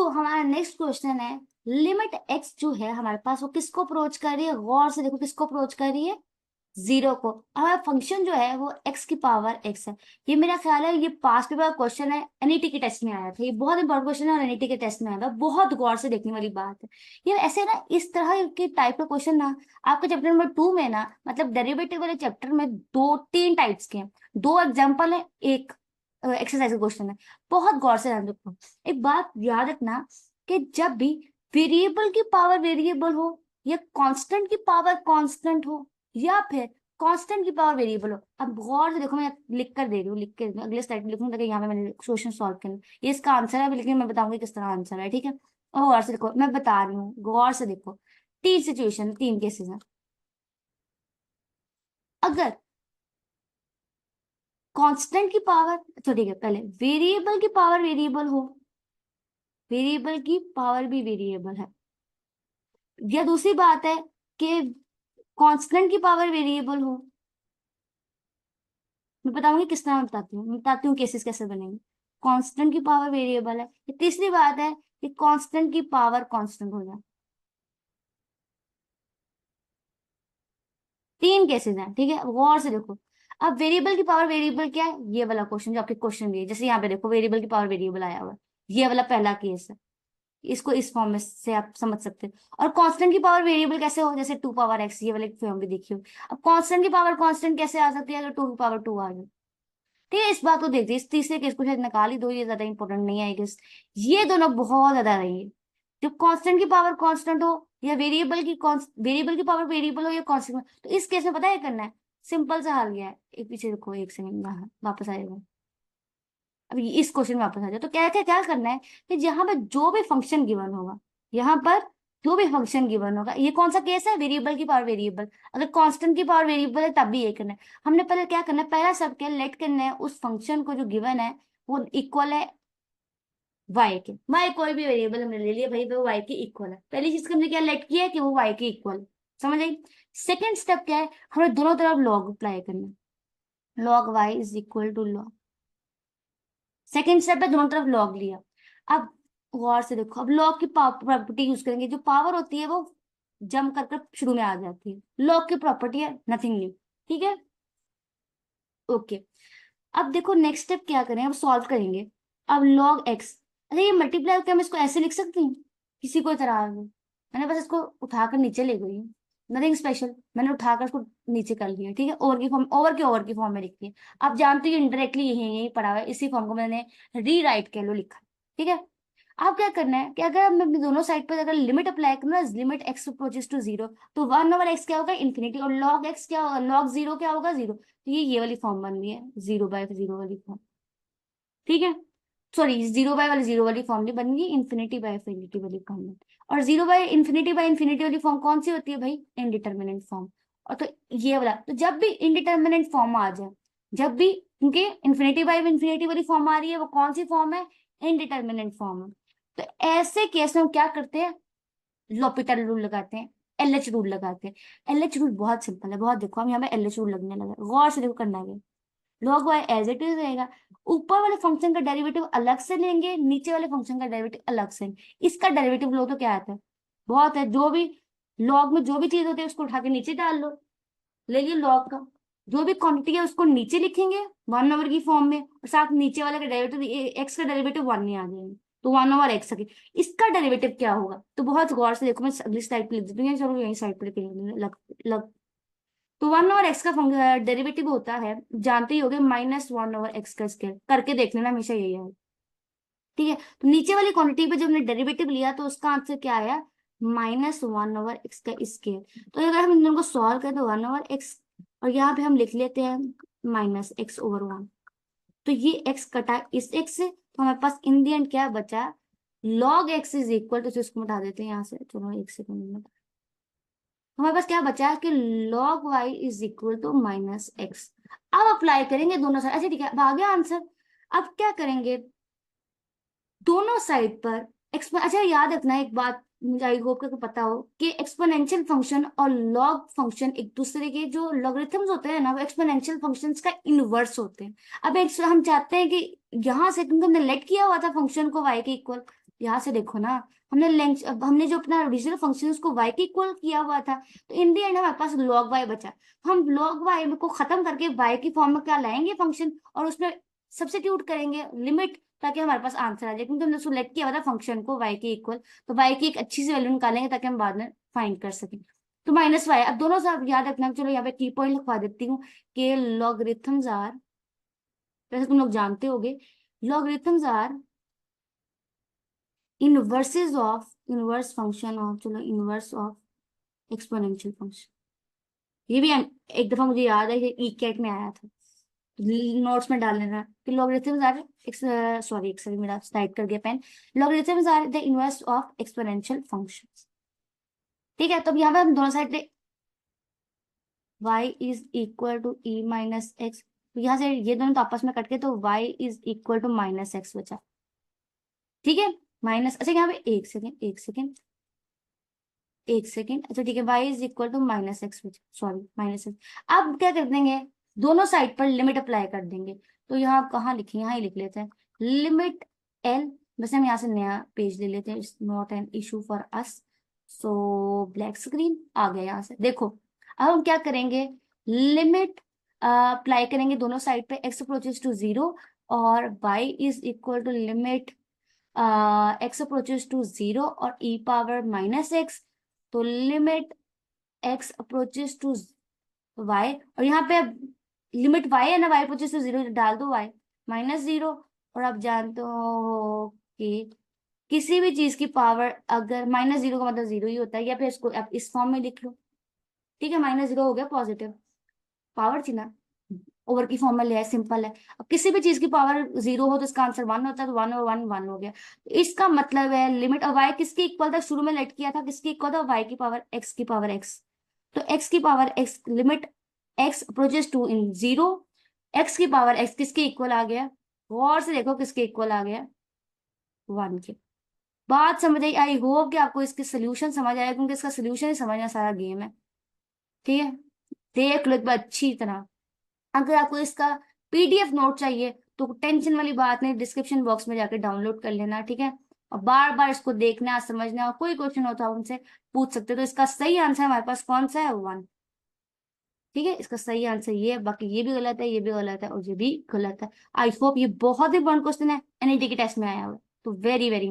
हमारा next question है, limit x जो है हमारे पास वो किसको अप्रोच कर रही है, गौर से देखो किसको अप्रोच कर रही है, जीरो को। हमारा फंक्शन जो है वो एक्स की पावर एक्स है। ये मेरा ख्याल है ये पास्ट पेपर क्वेश्चन है, एनईटी के टेस्ट में आया था, ये बहुत इंपॉर्टेंट क्वेश्चन है और एनईटी के टेस्ट में आया था, बहुत गौर से देखने वाली बात है। ये ऐसे ना इस तरह के टाइप का क्वेश्चन ना आपके चैप्टर नंबर 2 में ना, मतलब डेरिवेटिव वाले चैप्टर में दो तीन टाइप्स के हैं, दो एग्जाम्पल है, एक एक्सरसाइज का क्वेश्चन है। बहुत गौर से ध्यान रखो, एक बात याद रखना कि जब भी वेरिएबल की पावर वेरिएबल हो, या कांस्टेंट की पावर कांस्टेंट हो, या फिर कांस्टेंट की पावर वेरिएबल हो। अब गौर से देखो, मैं लिख कर दे रही हूँ, लिख के अगले स्लाइड में लिखूंगा ताकि यहाँ पे मैंने क्वेश्चन सॉल्व करना। ये इसका आंसर है, लेकिन मैं बताऊंगी किस तरह आंसर है, ठीक है। और गौर से देखो, मैं बता रही हूँ, गौर से देखो, तीन सिचुएशन, तीन केसेस हैं। अगर कांस्टेंट की पावर, तो ठीक है, पहले वेरिएबल की पावर वेरिएबल हो, वेरिएबल की पावर भी वेरिएबल है, या दूसरी बात है कि कांस्टेंट की पावर वेरिएबल हो। मैं बताऊंगी किस तरह, मैं बताती हूँ केसेस कैसे बनेंगे। कांस्टेंट की पावर वेरिएबल है, ये तीसरी बात है कि कांस्टेंट की पावर कांस्टेंट हो जाए। तीन केसेस हैं, ठीक है, गौर से देखो। अब वेरिएबल की पावर वेरिएबल क्या है, ये वाला क्वेश्चन जो आपके क्वेश्चन भी है, जैसे यहाँ पे देखो वेरिएबल की पावर वेरिएबल आया हुआ है, ये वाला पहला केस है। इसको इस फॉर्म में से आप समझ सकते हैं। और कांस्टेंट की पावर वेरिएबल कैसे हो, जैसे 2 पावर एक्स, ये वाले फॉर्म भी देखियो। अब कांस्टेंट की पावर कांस्टेंट कैसे आ सकती है, अगर 2 की पावर 2 आ जाए। ठीक है, इस बात को देखते हैं, इस तीसरे केस को शायद निकाल ही दो, ये ज्यादा इंपॉर्टेंट नहीं है गेस। ये दोनों बहुत ज्यादा रहेंगे, जब कांस्टेंट की पावर कांस्टेंट हो, या वेरिएबल की पावर वेरिएबल हो, या कांस्टेंट। तो इस केस में पता है करना है, सिंपल सा हल गया है। एक पीछे देखो, एक सेकंड, यहाँ वापस आएगा। अब इस क्वेश्चन में वापस आ जाओ, तो क्या क्या क्या करना है कि जहां पर जो भी फंक्शन गिवन होगा, यहाँ पर जो भी फंक्शन गिवन होगा, ये कौन सा केस है, वेरिएबल की पावर वेरिएबल। अगर कांस्टेंट की पावर वेरिएबल है तब भी ये करना है। हमने पहले क्या करना है, पहला सब क्या लेट करना है उस फंक्शन को जो गिवन है वो इक्वल है वाई के। वाई कोई भी वेरिएबल हमने ले लिया भाई, वो वाई के इक्वल है। पहली चीज हमने क्या लेट किया है कि वो वाई के इक्वल, समझ आई। सेकेंड स्टेप क्या है, हमें दोनों तरफ लॉग अप्लाई करना है, log y is equal to log. Second step पे दोनों तरफ लॉग लिया। अब गौर से देखो, अब लॉग की प्रॉपर्टी यूज करेंगे, जो पावर होती है वो जम कर कर शुरू में आ जाती है, लॉग की प्रॉपर्टी है, नथिंग न्यू, ठीक है, ओके। अब देखो नेक्स्ट स्टेप क्या करें, अब सॉल्व करेंगे। अब लॉग एक्स, अरे ये मल्टीप्लाई करके हम इसको ऐसे लिख सकती हूँ, किसी को इतराज नहीं। मैंने बस इसको उठाकर नीचे ले गई हूँ, नथिंग स्पेशल, मैंने उठाकर इसको नीचे कर लिया, ठीक है, ओवर की फॉर्म में लिखती है। आप जानते हो इनडायरेक्टली यही यही पढ़ा हुआ है, इसी फॉर्म को मैंने रीराइट कह लो लिखा, ठीक है। अब क्या करना है कि अगर हम अपनी दोनों साइड पर अगर लिमिट अप्लाई करना, limit x approaches to zero, तो 1/x क्या होगा, इन्फिनिटी, और लॉग एक्स क्या होगा, लॉग जीरो क्या होगा, जीरो। तो ये वाली फॉर्म बन रही है, 0/0 वाली फॉर्म, ठीक है। सॉरी, 0 बाय वाली, जीरो वाली फॉर्म नहीं बनेगी, इन्फिनिटी वाली फॉर्म बन। और 0/∞ वाली फॉर्म कौन सी होती है भाई, इनडिटर्मिनेंट फॉर्म। और तो ये वाला, तो जब भी इनडिटर्मिनेंट फॉर्म आ जाए, जब भी, क्योंकि इन्फिनिटी वाली फॉर्म आ रही है, वो कौन सी फॉर्म है, इनडिटर्मिनेंट फॉर्म है। तो ऐसे केस में हम क्या करते हैं, l'Hopital रूल लगाते हैं, एलएच रूल लगाते हैं। एलएच रूल बहुत सिंपल है, बहुत देखो, हम यहाँ पे एलएच रूल लगने लगा, गौर से देखो करना है। Log y as it is रहेगा, ऊपर वाले फंक्शन का डेरिवेटिव अलग से लेंगे, नीचे वाले फंक्शन का डेरिवेटिव अलग से। इसका डेरिवेटिव लो तो क्या आता है, बहुत है, जो भी लॉग में जो भी चीज होती है उसको उठा के नीचे डाल लो, ले लियो लॉग का। जो भी क्वांटिटी है उसको नीचे लिखेंगे 1/, की फॉर्म में, और साथ नीचे वाले का डेरिवेटिव, एक्स का डेरिवेटिव 1 नहीं आ जाएंगे, तो 1/x सके। इसका डेरिवेटिव क्या होगा, तो बहुत गौर से देखो, मैं अगली स्लाइड पे लिख देती हूँ, चलो यही साइड पे लग। तो 1/x का डेरिवेटिव होता है, जानते ही होगे, -1/x का स्क्वायर, करके देख लेना, हमेशा यही है, ठीक है। तो नीचे वाली क्वांटिटी पे जब हमने डेरिवेटिव लिया तो उसका आंसर क्या आया, -1/x का स्क्वायर। तो अगर हम इन दोनों को सॉल्व करें तो 1/x, और यहाँ पे हम लिख लेते हैं -x/1। तो ये x कटा इस x से, तो हमारे पास इन दी एंड क्या बचा, log x इज इक्वल, तो इसको मिटा देते हैं यहाँ से, चलो एक सेकंड में। हमारे पास क्या बचा कि log y is equal to -x। अब अप्लाई करेंगे दोनों साइड, अच्छा ठीक है, अब आ गया आंसर। अब क्या करेंगे, दोनों साइड पर अच्छा याद रखना एक बात, मुझे आई होप को पता हो कि एक्सपोनेंशियल फंक्शन और लॉग फंक्शन एक दूसरे के जो लॉगरिथम्स होते हैं ना, वो एक्सपोनेंशियल फंक्शंस का इनवर्स होते हैं। अब हम चाहते हैं कि यहाँ से, क्योंकि हमने लेट किया हुआ था फंक्शन को y के इक्वल, यहाँ से देखो ना, हमने लेंथ, हमने जो अपना ओरिजिनल फंक्शन उसको y के इक्वल किया हुआ था, तो इन दी एंड हमारे पास log y बचा। हम log y को खत्म करके y की फॉर्म में क्या लाएंगे फंक्शन, और उसमें सब्स्टिट्यूट करेंगे लिमिट, ताकि हमारे पास आंसर आ जाए, क्योंकि हमने सिलेक्ट किया हुआ था फंक्शन को y के इक्वल। तो y की एक अच्छी सी वैल्यू निकालेंगे ताकि हम बाद में फाइंड कर सकें। तो -y, अब दोनों सब याद रखना। चलो यहाँ पे की पॉइंट लिखवा देती हूँ कि लॉगरिथम्स आर, वैसे तुम लोग जानते होगे, logarithms are inverses of, inverse function of, चलो इनवर्स ऑफ एक्सपोनेंशियल फंक्शन। ये भी एक दफा मुझे याद है, ये ई कैट में आया था, नोट्स में डाल लेना कि लॉगरिथम्स आर, सॉरी एक सेकंड मेरा स्लाइड कर गया pen, logarithms are the inverse of exponential functions. ठीक है, तो अब यहाँ पे हम दोनों साइड पे y is equal to e minus x, तो यहाँ से ये दोनों तो आपस में कट के, तो y is equal to minus x बचा। ठीक है, माइनस, अच्छा यहाँ पे एक सेकेंड, एक सेकेंड, एक सेकेंड, अच्छा ठीक है, y is equal to minus x, sorry minus x. अब क्या कर देंगे, दोनों साइड पर लिमिट अप्लाई कर देंगे। तो यहाँ कहाँ लिखें, यहाँ ही लिख लेते हैं, लिमिट एल, वैसे हम यहाँ से नया पेज ले लेते हैं, it's not an issue for us. So black screen आ गया यहाँ से, देखो अब हम क्या करेंगे, लिमिट अप्लाई करेंगे दोनों साइड पे, x अप्रोचेस टू 0, और y is equal to limit x approaches to 0 और e पावर माइनस एक्स, तो limit x approaches to y, और यहाँ पे लिमिट y है ना, y अप्रोचेस टू 0 डाल दो, y -0। और आप जानते हो कि किसी भी चीज की पावर अगर -0 का मतलब 0 ही होता है, या फिर इसको आप इस फॉर्म में लिख लो। ठीक है, -0 हो गया पॉजिटिव, पावर थी ना, ओवर की फॉर्म में लिया है, सिंपल है। अब किसी भी चीज की पावर 0 हो तो इसका आंसर 1 होता है, तो 1 और 1 1 हो गया। तो इसका मतलब है लिमिट, और y किसके इक्वल था, शुरू में लेट किया था, किसके इक्वल था, y की पावर x की पावर x। तो x की power x, limit x approaches to इन 0, x की पावर x किसके इक्वल आ गया, गौर से देखो किसके इक्वल आ गया, 1 के। बात समझ आई, आई होप कि आपको इसके सोल्यूशन समझ आया, क्योंकि इसका सोल्यूशन ही समझना सारा गेम है। ठीक है, देख लो एक बार अच्छी तरह। अगर आपको इसका पीडीएफ नोट चाहिए तो टेंशन वाली बात नहीं, डिस्क्रिप्शन बॉक्स में जाकर डाउनलोड कर लेना। ठीक है, और बार बार इसको देखना, समझना, और कोई क्वेश्चन हो तो आप उनसे पूछ सकते हो। तो इसका सही आंसर हमारे पास कौन सा है, 1। ठीक है, इसका सही आंसर ये है, बाकी ये भी गलत है, ये भी गलत है, और ये भी गलत है। आई होप ये बहुत इंपॉर्टेंट क्वेश्चन है, एनईटी के टेस्ट में आया हुआ है, तो वेरी वेरी